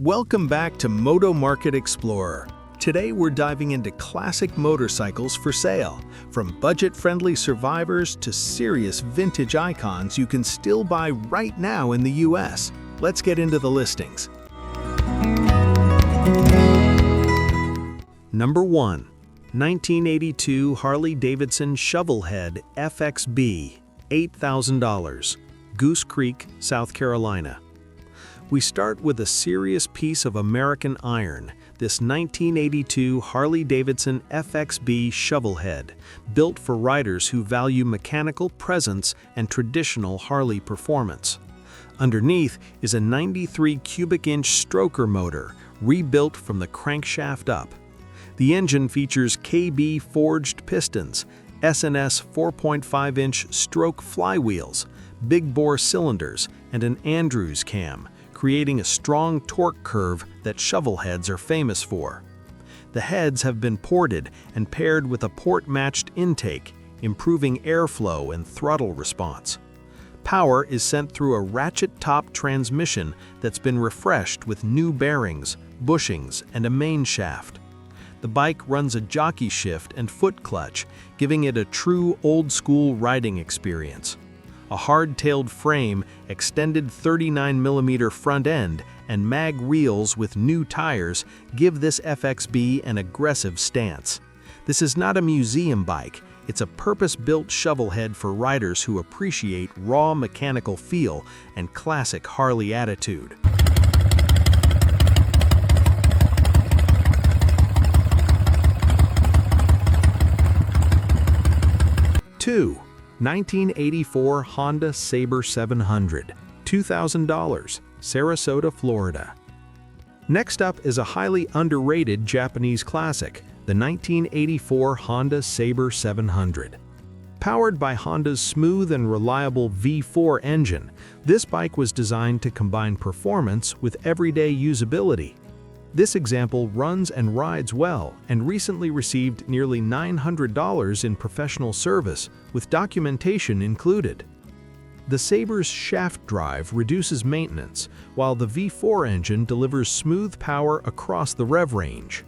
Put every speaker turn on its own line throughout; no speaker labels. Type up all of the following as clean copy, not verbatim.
Welcome back to Moto Market Explorer. Today we're diving into classic motorcycles for sale. From budget-friendly survivors to serious vintage icons you can still buy right now in the US. Let's get into the listings. Number 1. 1982 Harley-Davidson Shovelhead FXB, $8,000, Goose Creek, South Carolina. We start with a serious piece of American iron, this 1982 Harley-Davidson FXB Shovelhead, built for riders who value mechanical presence and traditional Harley performance. Underneath is a 93 cubic inch stroker motor, rebuilt from the crankshaft up. The engine features KB forged pistons, S&S 4.5 inch stroke flywheels, big bore cylinders, and an Andrews cam, creating a strong torque curve that shovelheads are famous for. The heads have been ported and paired with a port-matched intake, improving airflow and throttle response. Power is sent through a ratchet-top transmission that's been refreshed with new bearings, bushings, and a main shaft. The bike runs a jockey shift and foot clutch, giving it a true old-school riding experience. A hard-tailed frame, extended 39mm front end, and mag wheels with new tires give this FXB an aggressive stance. This is not a museum bike, it's a purpose-built shovelhead for riders who appreciate raw mechanical feel and classic Harley attitude. Two. 1984 Honda Saber 700, $2,000, Sarasota, Florida. Next up is a highly underrated Japanese classic, the 1984 Honda Saber 700. Powered by Honda's smooth and reliable V4 engine, this bike was designed to combine performance with everyday usability. This example runs and rides well and recently received nearly $900 in professional service with documentation included. The Saber's shaft drive reduces maintenance, while the V4 engine delivers smooth power across the rev range.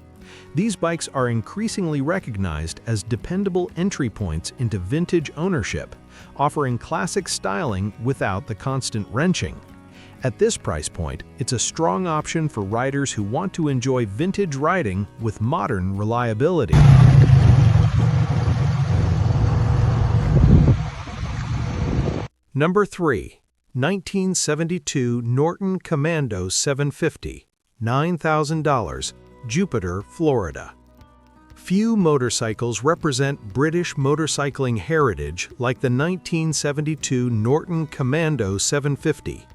These bikes are increasingly recognized as dependable entry points into vintage ownership, offering classic styling without the constant wrenching. At this price point, it's a strong option for riders who want to enjoy vintage riding with modern reliability. Number 3. 1972 Norton Commando 750, $9,000, Jupiter, Florida. Few motorcycles represent British motorcycling heritage like the 1972 Norton Commando 750.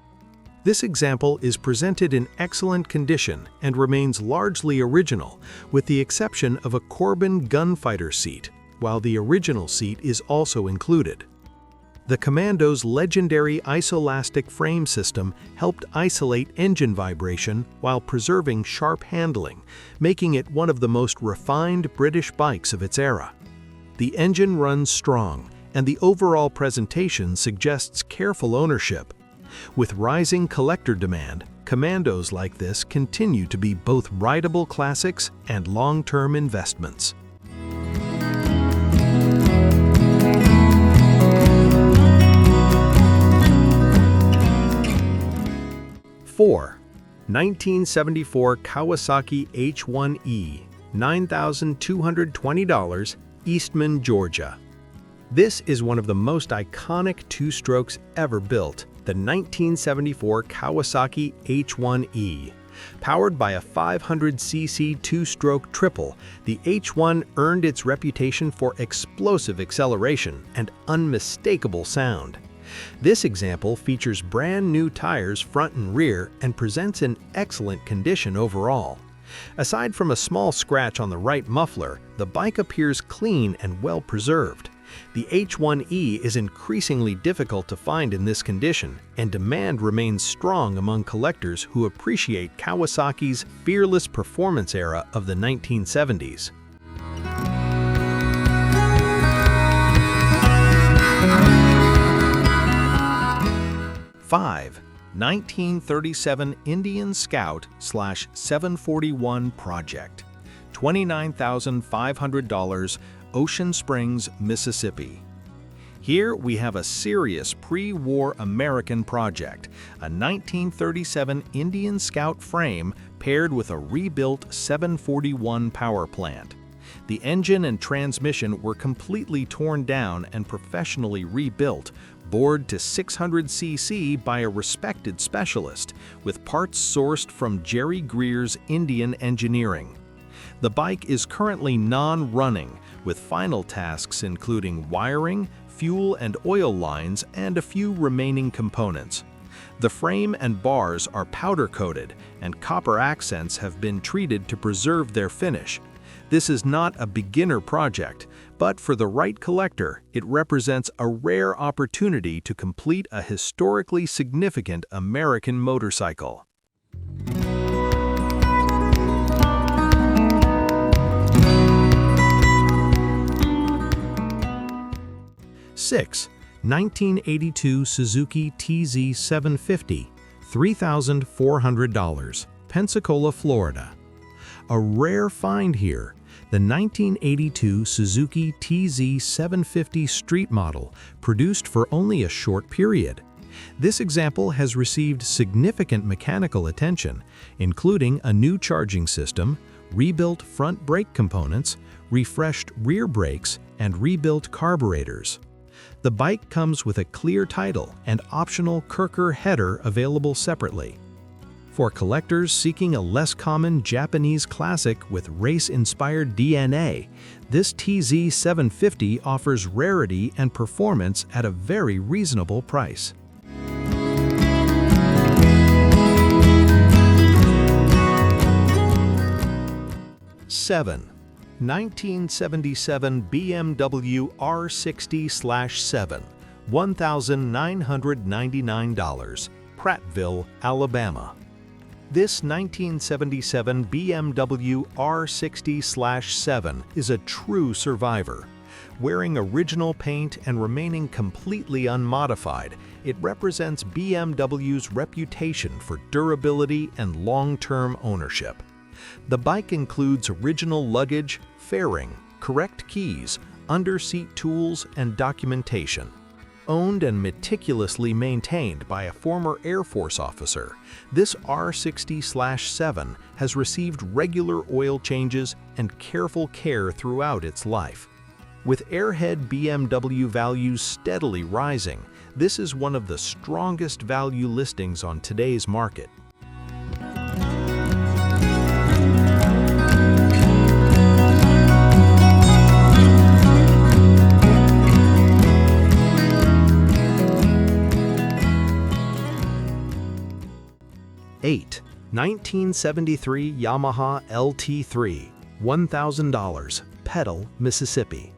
This example is presented in excellent condition and remains largely original, with the exception of a Corbin gunfighter seat, while the original seat is also included. The Commando's legendary isolastic frame system helped isolate engine vibration while preserving sharp handling, making it one of the most refined British bikes of its era. The engine runs strong, and the overall presentation suggests careful ownership. With rising collector demand, Commandos like this continue to be both rideable classics and long-term investments. Four. 1974 Kawasaki H1E, $9,220, Eastman, Georgia. This is one of the most iconic two-strokes ever built, the 1974 Kawasaki H1E. Powered by a 500cc two-stroke triple, the H1 earned its reputation for explosive acceleration and unmistakable sound. This example features brand new tires front and rear and presents in excellent condition overall. Aside from a small scratch on the right muffler, the bike appears clean and well preserved. The H1E is increasingly difficult to find in this condition, and demand remains strong among collectors who appreciate Kawasaki's fearless performance era of the 1970s. 5. 1937 Indian Scout /741 Project, $29,500, Ocean Springs, Mississippi. Here we have a serious pre-war American project, a 1937 Indian Scout frame paired with a rebuilt 741 power plant. The engine and transmission were completely torn down and professionally rebuilt, bored to 600 cc by a respected specialist, with parts sourced from Jerry Greer's Indian Engineering. The bike is currently non-running, with final tasks including wiring, fuel and oil lines, and a few remaining components. The frame and bars are powder-coated, and copper accents have been treated to preserve their finish. This is not a beginner project, but for the right collector, it represents a rare opportunity to complete a historically significant American motorcycle. 6. 1982 Suzuki TZ750, $3,400, Pensacola, Florida. A rare find here, the 1982 Suzuki TZ750 street model, produced for only a short period. This example has received significant mechanical attention, including a new charging system, rebuilt front brake components, refreshed rear brakes, and rebuilt carburetors. The bike comes with a clear title and optional Kirker header available separately. For collectors seeking a less common Japanese classic with race-inspired DNA, this TZ750 offers rarity and performance at a very reasonable price. 7. 1977 BMW R60/7, $1,999, Prattville, Alabama. This 1977 BMW R60/7 is a true survivor. Wearing original paint and remaining completely unmodified, it represents BMW's reputation for durability and long-term ownership. The bike includes original luggage, fairing, correct keys, under-seat tools, and documentation. Owned and meticulously maintained by a former Air Force officer, this R60/7 has received regular oil changes and careful care throughout its life. With Airhead BMW values steadily rising, this is one of the strongest value listings on today's market. 8. 1973 Yamaha LT3, $1,000, Petal, Mississippi.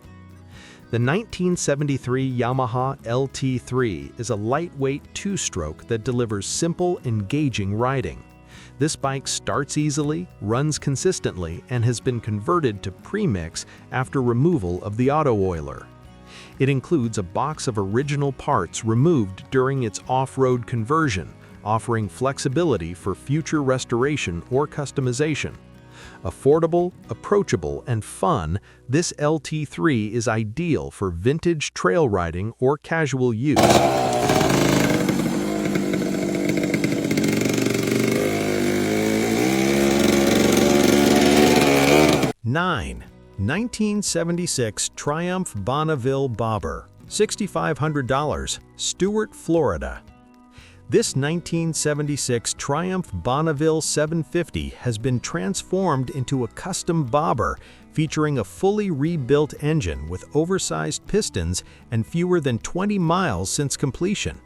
The 1973 Yamaha LT3 is a lightweight two-stroke that delivers simple, engaging riding. This bike starts easily, runs consistently, and has been converted to premix after removal of the auto oiler. It includes a box of original parts removed during its off-road conversion, offering flexibility for future restoration or customization. Affordable, approachable, and fun, this LT3 is ideal for vintage trail riding or casual use. 9. 1976 Triumph Bonneville Bobber, $6,500, Stuart, Florida. This 1976 Triumph Bonneville 750 has been transformed into a custom bobber featuring a fully rebuilt engine with oversized pistons and fewer than 20 miles since completion.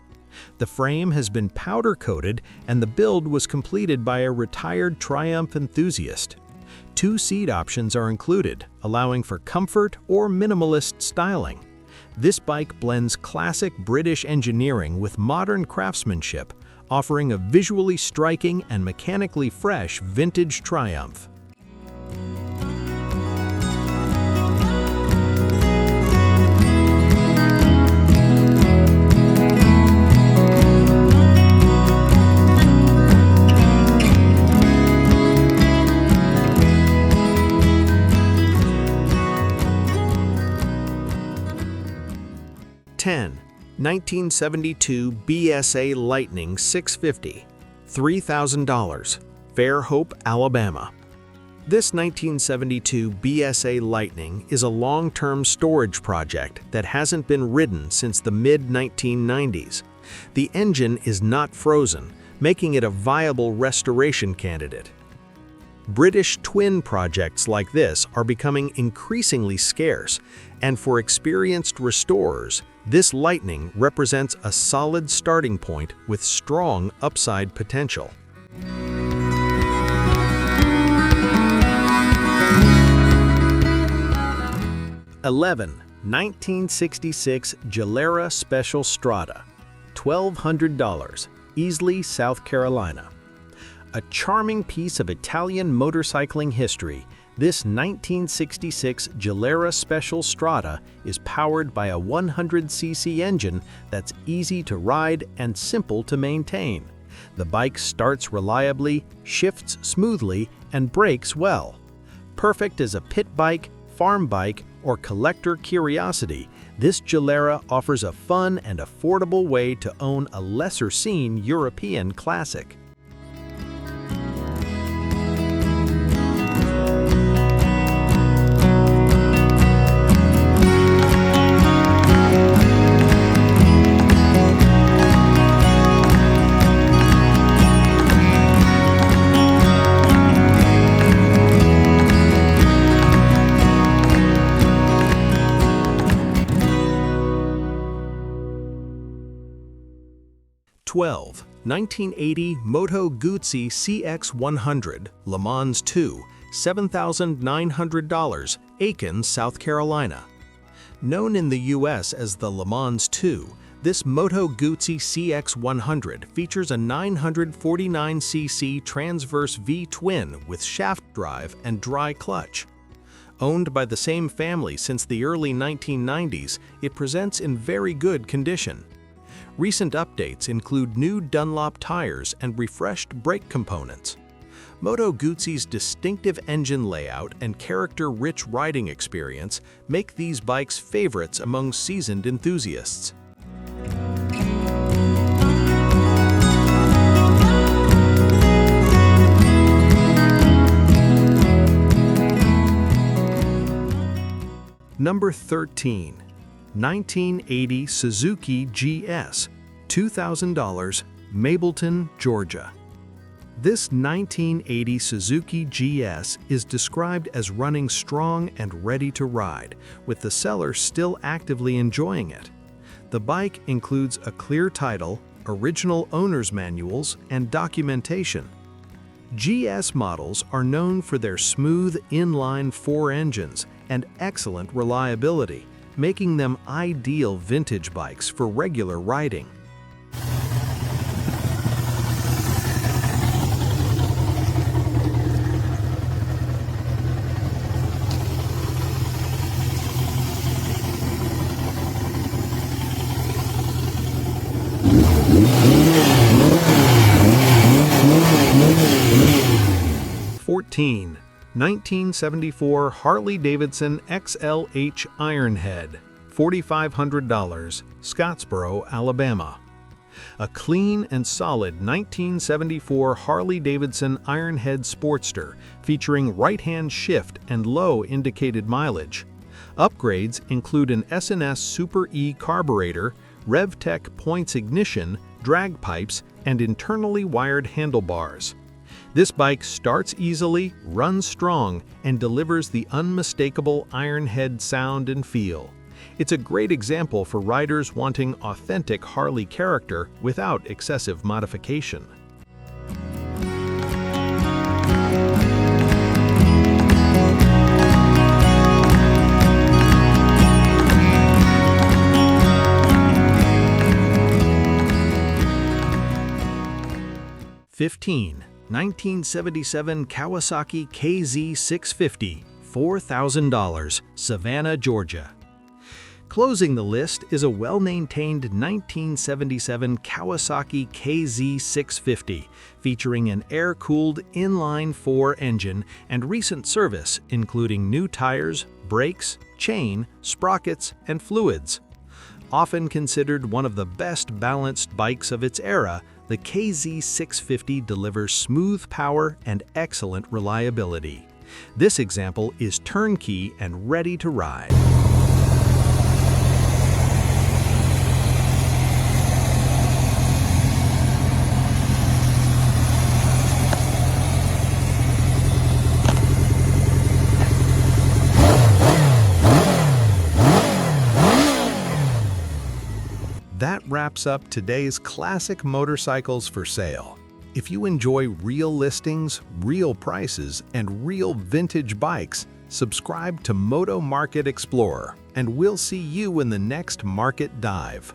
The frame has been powder-coated and the build was completed by a retired Triumph enthusiast. 2 seat options are included, allowing for comfort or minimalist styling. This bike blends classic British engineering with modern craftsmanship, offering a visually striking and mechanically fresh vintage Triumph. 1972 BSA Lightning 650, $3,000, Fairhope, Alabama. This 1972 BSA Lightning is a long-term storage project that hasn't been ridden since the mid-1990s. The engine is not frozen, making it a viable restoration candidate. British twin projects like this are becoming increasingly scarce, and for experienced restorers, this Lightning represents a solid starting point with strong upside potential. (11) 1966 Gilera Special Strada, $1,200, Easley, South Carolina. A charming piece of Italian motorcycling history, this 1966 Gilera Special Strada is powered by a 100cc engine that's easy to ride and simple to maintain. The bike starts reliably, shifts smoothly, and brakes well. Perfect as a pit bike, farm bike, or collector curiosity, this Gilera offers a fun and affordable way to own a lesser-seen European classic. (12) 1980 Moto Guzzi CX100 Le Mans 2, $7,900, Aiken, South Carolina. Known in the US as the Le Mans 2, this Moto Guzzi CX100 features a 949cc transverse V-twin with shaft drive and dry clutch. Owned by the same family since the early 1990s, it presents in very good condition. Recent updates include new Dunlop tires and refreshed brake components. Moto Guzzi's distinctive engine layout and character-rich riding experience make these bikes favorites among seasoned enthusiasts. Number 13. 1980 Suzuki GS, $2,000, Mableton, Georgia. This 1980 Suzuki GS is described as running strong and ready to ride, with the seller still actively enjoying it. The bike includes a clear title, original owner's manuals, and documentation. GS models are known for their smooth inline-4 engines and excellent reliability, making them ideal vintage bikes for regular riding. (14) 1974 Harley-Davidson XLH Ironhead, $4,500, Scottsboro, Alabama. A clean and solid 1974 Harley-Davidson Ironhead Sportster featuring right-hand shift and low indicated mileage. Upgrades include an S&S Super E carburetor, RevTech points ignition, drag pipes, and internally wired handlebars. This bike starts easily, runs strong, and delivers the unmistakable Ironhead sound and feel. It's a great example for riders wanting authentic Harley character without excessive modification. (15) 1977 Kawasaki KZ750, $4,000, Savannah, Georgia. Closing the list is a well-maintained 1977 Kawasaki KZ750, featuring an air-cooled inline-4 engine and recent service, including new tires, brakes, chain, sprockets, and fluids. Often considered one of the best balanced bikes of its era, the KZ750 delivers smooth power and excellent reliability. This example is turnkey and ready to ride. That wraps up today's classic motorcycles for sale. If you enjoy real listings, real prices, and real vintage bikes, subscribe to Moto Market Explorer, and we'll see you in the next market dive.